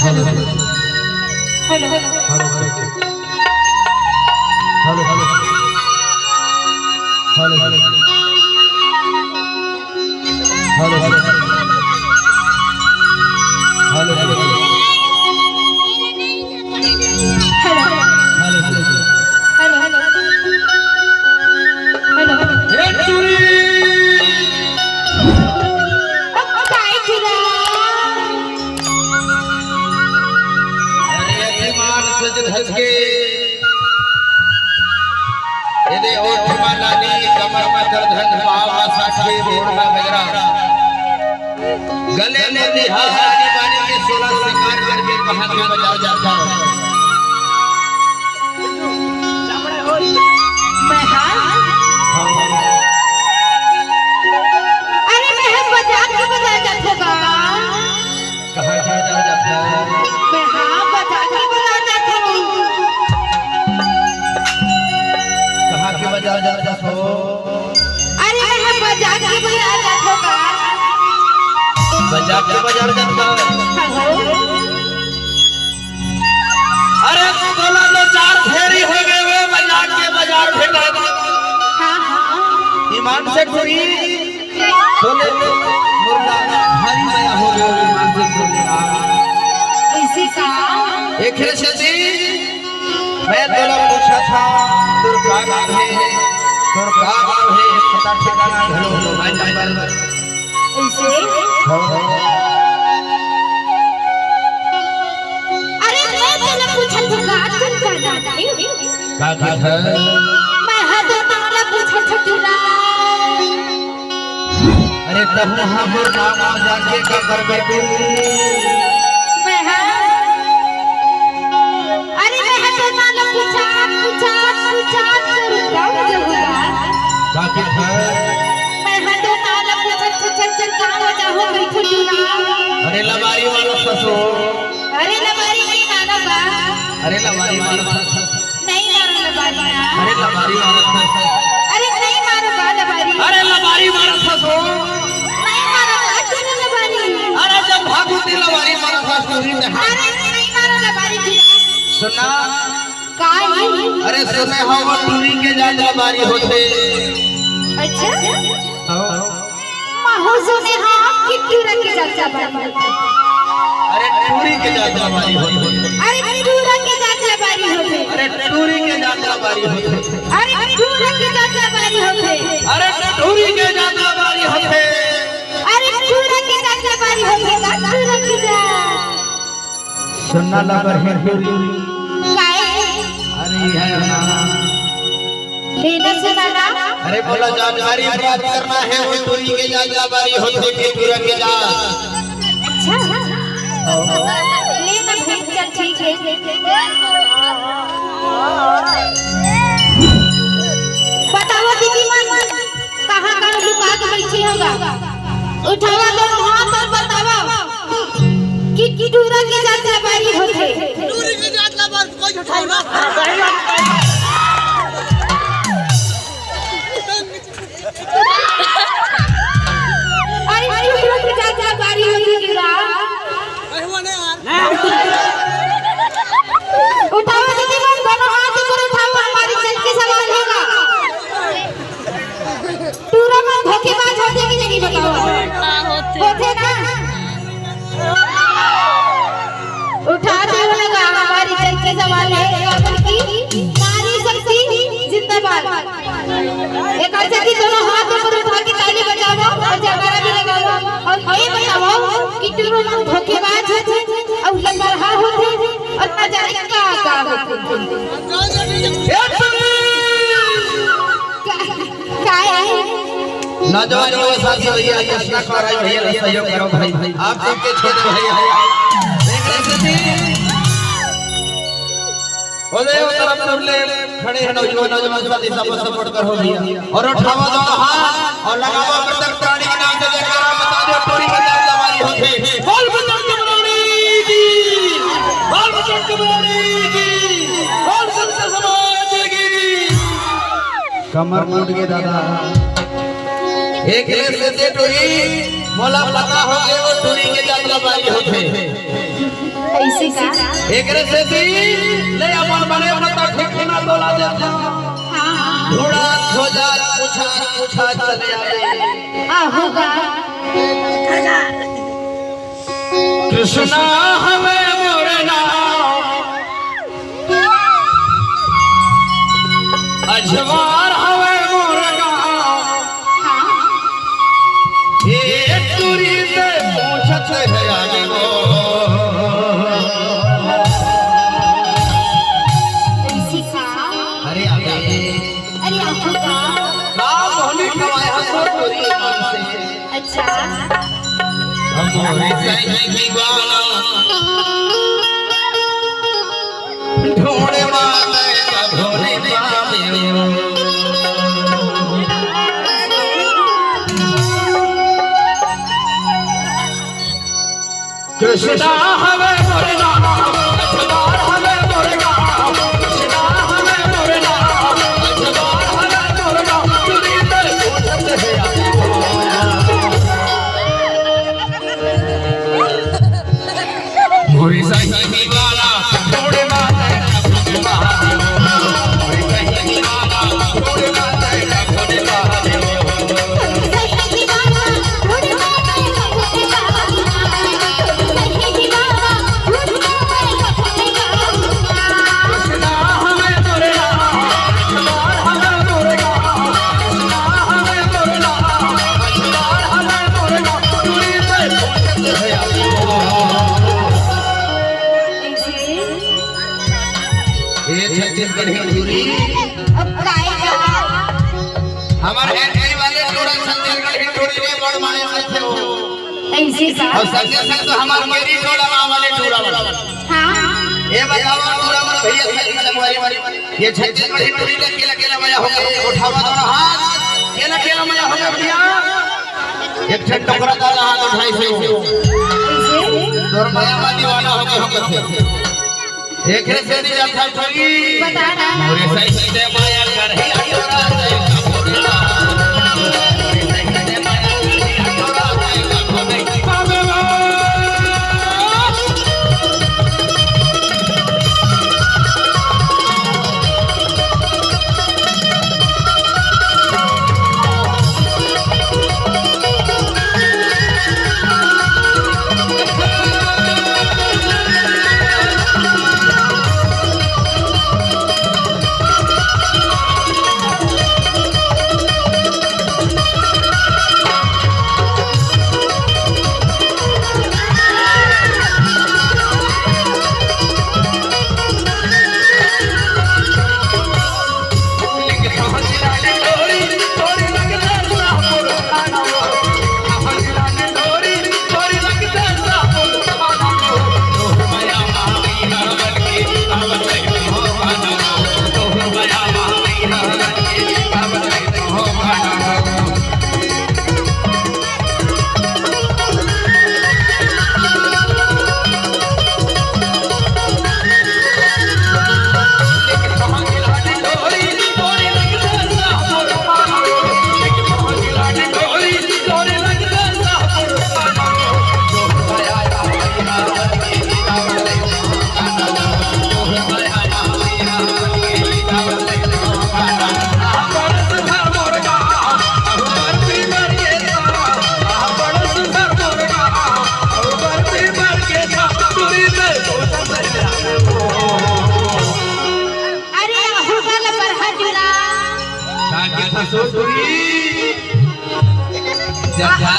Hello hello hello hello hello hello hello hello गले में बिहारी बानी के 16 शिकार करके कहां के बजाया जाता है। मैं अरे मैं हम बजा के बजाया जाता होगा। कहां के बजाया जाता है? मैं बजा के बजाया जाता हूँ। कहां के बजाया जाता हो? अरे मैं बजा के बजाया जाता होगा। बजा के बजाया जाता है। अरे बोला तो 4 फेरी हो गए वे बजा के बाजार भेटा। ईमान से टूरी सोने मुर्गा भारी माया हो गए ईमान से टूरी। ऐसी का एक से जी मैं तोला पूछा था तुरका गाँव है पता ठिकाना घरो मोबाइल नंबर ऐसे अरे मैं तोला पूछा था तुम का जाते का है मैं हद तोला पूछा था तुला। अरे तब वहां पर नाम आ जाके का करबे तू। मैं अरे मैं हद तोला पूछा तुरका जरूर का है मैं हद तोला पूछा का वजह हो गई तुला। अरे लबारी वाला फसो। अरे लबारी नहीं मानोगा। अरे लबारी वाला फसो नहीं मारो लबारी। अरे लबारी वाला फसो। अरे नहीं मारोगा लबारी। अरे लबारी वाला फसो नहीं मारोगा तुम लबारी। अरे जब भागुती लबारी वाला फसो नहीं। अरे नहीं मारो लबारी जी। सुना काय अरे सुने हो टूरी के जात लबारी होते। अच्छा माहो सुने हाँ किट्टू रंग के जात लबारी। अरे टूरी के जात लबारी होते। अरे किट्टू रंग के जात लबारी होते। अरे टूरी के जात लबारी होते। अरे किट्टू रंग के जात लबारी होते। अरे टूरी के जात लबारी होते। अरे किट्टू रंग के जात लबारी होते। किट्टू रंग के जात सुनना लबर है टूरी। काय अरे है ना लेना सुनाना। अरे बोला जानकारी प्राप्त करना है वो टूरी के जात लबारी होते के टूरा के जात। अच्छा लेना भेज चल ठीक है। बताओ दीदी मन कहाँ लुका के बैठी होगा। उठावा दो हाथ और बताओ कि टूरा के जात लबारी होते। टूरी के जात लबारी कोई उठाएगा। अरे टूरा के जात लबारी होती गिरा। उठाओ दीदी मन दोनों हाथ ऊपर उठाओ हमारी चल के सवाल होगा। टूरा मन धोखेबाज होते कि नहीं बताओ। होते ना उठा दे लगा हमारी चल के सवाल है। की नारी शक्ति जिंदाबाद। एक अच्छा की दोनों हाथ ऊपर उठा के ताली बजाओ और जयकारा भी लगाओ और ये बताओ कि टूरा मन धोखेबाज होते और लंगरहा होते और ना जाने का होते। काय नौजवान युवा साथी भैया कृष्णा कराई भैया सहयोग करो भाई आप सबके छोटे भाई है देख रहे थे बोले वो तरफ तुरले खड़े हैं नौजवान साथी सब सपोर्ट करो भैया और उठावा दो हाथ और लगाओ मृतक प्राणी के नाम से जयकारा बता दो टूरी के जात लबारी होते। बोल बजरंग बली की बोल बजरंग बली की बोल संत समाज की। कमर मुड़ के दादा एक से दे टूरी मोला पता हो गए वो टूरी के जात लबारी होते। एक से दी ले अपन बने पता ठिकाना तोला देता घोड़ा खोजा पूछा चले आए होगा कृष्णा हमें मोरना अजवार हमें मोरना ये तुरी से पूछत है आगे वो अरे होगा नाम होने कमाया तो तुरी नाम से अच्छा हमारे सही दीवाना ढूंढे माते ढूंढे पावे कृष्णा हमें मोरना अजवार हमें मोरना कृष्णा हमें मोरना अजवार हमें मोरना तुरी ते पूछत है मोरी सही दीवाना ढूंढे माते ढूंढे पावे मोरी सही दीवाना ढूंढे माते ढूंढे पावे हमारे एंट्री वाले टोड़ा छत्तीसगढ़ की टोड़ी में बड़ माने में थे वो और संजय सिंह तो हमारे मेरी टोला वाले टोला वाला ये बताओ टोला वाला भैया छत्तीसगढ़ ये छत्तीसगढ़ की टोड़ी में केला मजा हो गया उठावा दोनों हाथ केला मजा हो गया भैया एक छट टोकरा डाला हाथ उठाई से और माया वाली वाला हो गया हम एक से दी जाता ठगी बताना मोरे सही से माया कर है अटोरा से कबूला मोरे सही से माया कर है अटोरा से कबूला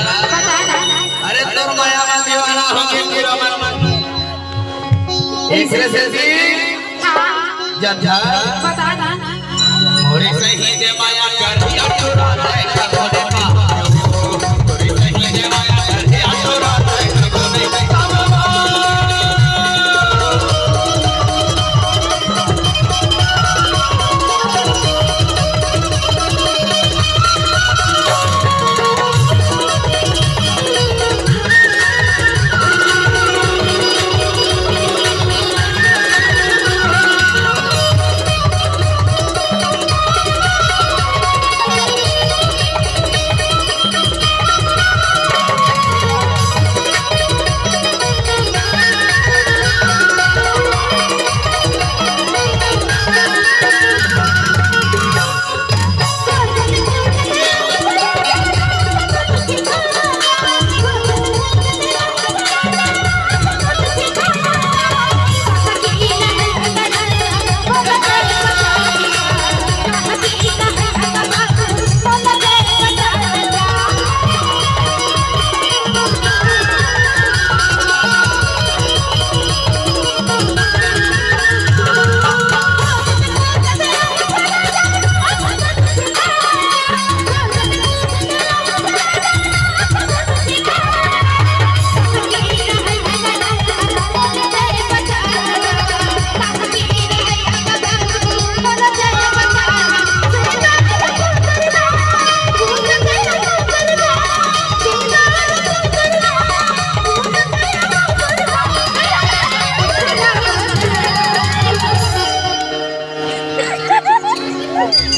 अरे तोर माया में दीवाना हो गया तेरा मन एक से दी जजा बताना मोरे सही दे माया कर दिया तोरा है कबोले पा मोरे सही दे माया कर दिया तोरा है कबोले पा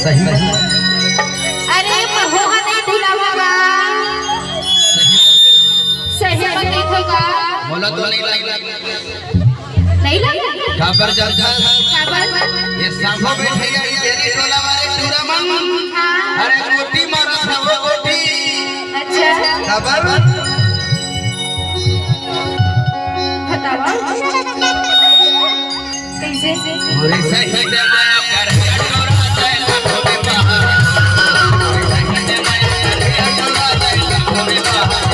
सही अरे महुआ नहीं ढिलावा सही में देखोगा बोला तो नहीं लग नहीं लगा खबर जल्द खबर ये सांभो बैठे ये तेरी टोला वाले चूरमन अरे गोटी मारा था वो गोटी अच्छा खबर बताओ कैसे और सही से माया कर टोरा जाए लाखों में बाहर सही से माया कर टोरा जाए लाखों में बाहर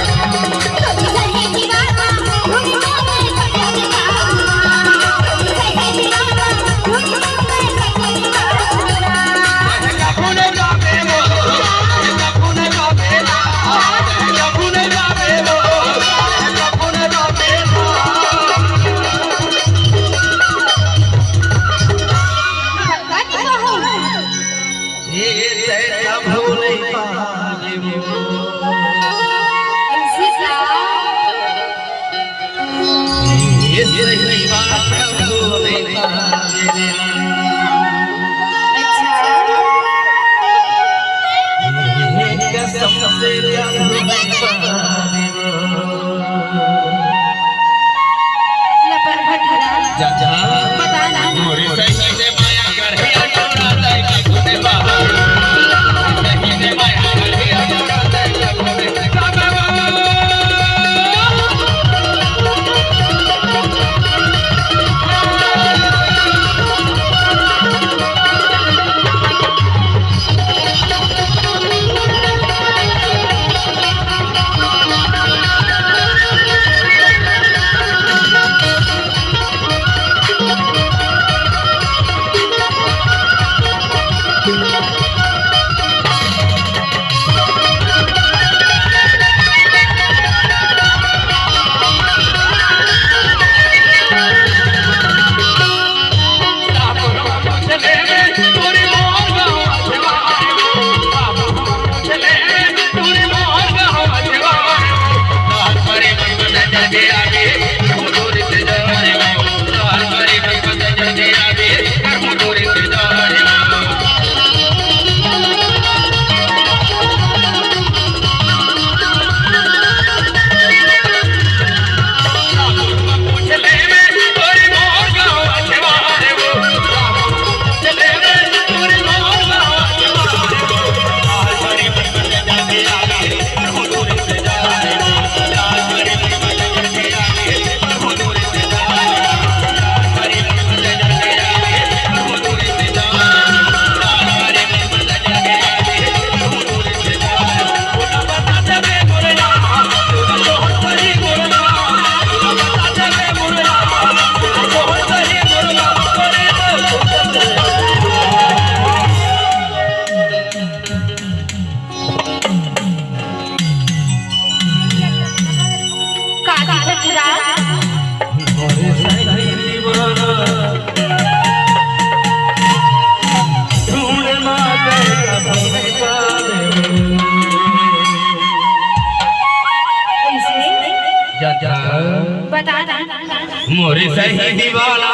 मोरे सही दीवाना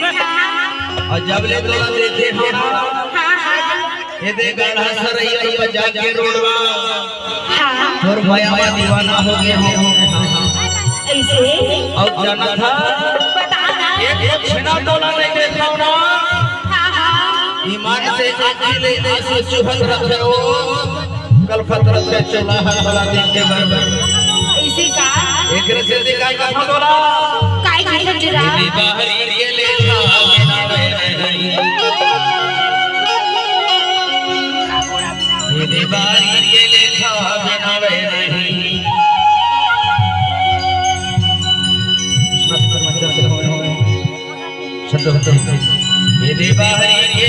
और जब ले तोला देखे हम ये दे गाढ़ा सरैया बजा के रोडवा और भयावा दीवाना हो गए हो ऐसे और जाना था एक छिना तोला नहीं देखा ना ईमान से अकेले आंसू चुहक रखे हो कल फतरत से चला हर भला दिन के बराबर ऐसे का एक रसे दिखा का तोला काय काय जरा बाहरी ये ले था ये बारी ये ले था बनावे नहीं ये देवा हरि